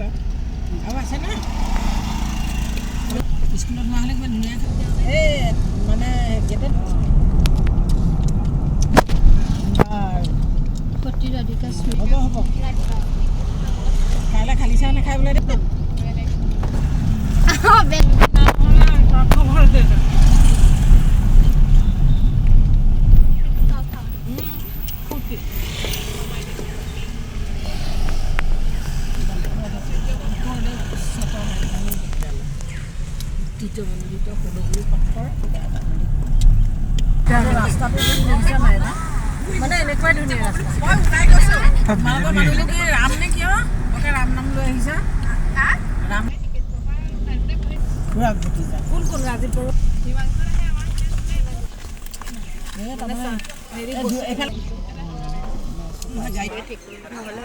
আৰু আছে না স্কুলত নোৱা হ'লে কিমান ধুনীয়া এই মানে গেটত ৰাধিকা হ'ব হ'ব কাইলৈ খালি চাহ নাখাই বোলে দে ৰাস্তাটো দেখিছা নাই মানে এনেকুৱাই ধুনীয়া ৰাস্তা মই ওলাই গৈছোঁ তোমালোকৰ মানুহলৈ কি ৰাম নে কিয় ওকে ৰাম নাম লৈ আহিছা ৰাম পুৰা ভেটি যা কোন কোন ৰাজি পৰো এইফালে গাড়ী ঠিক নহ'লে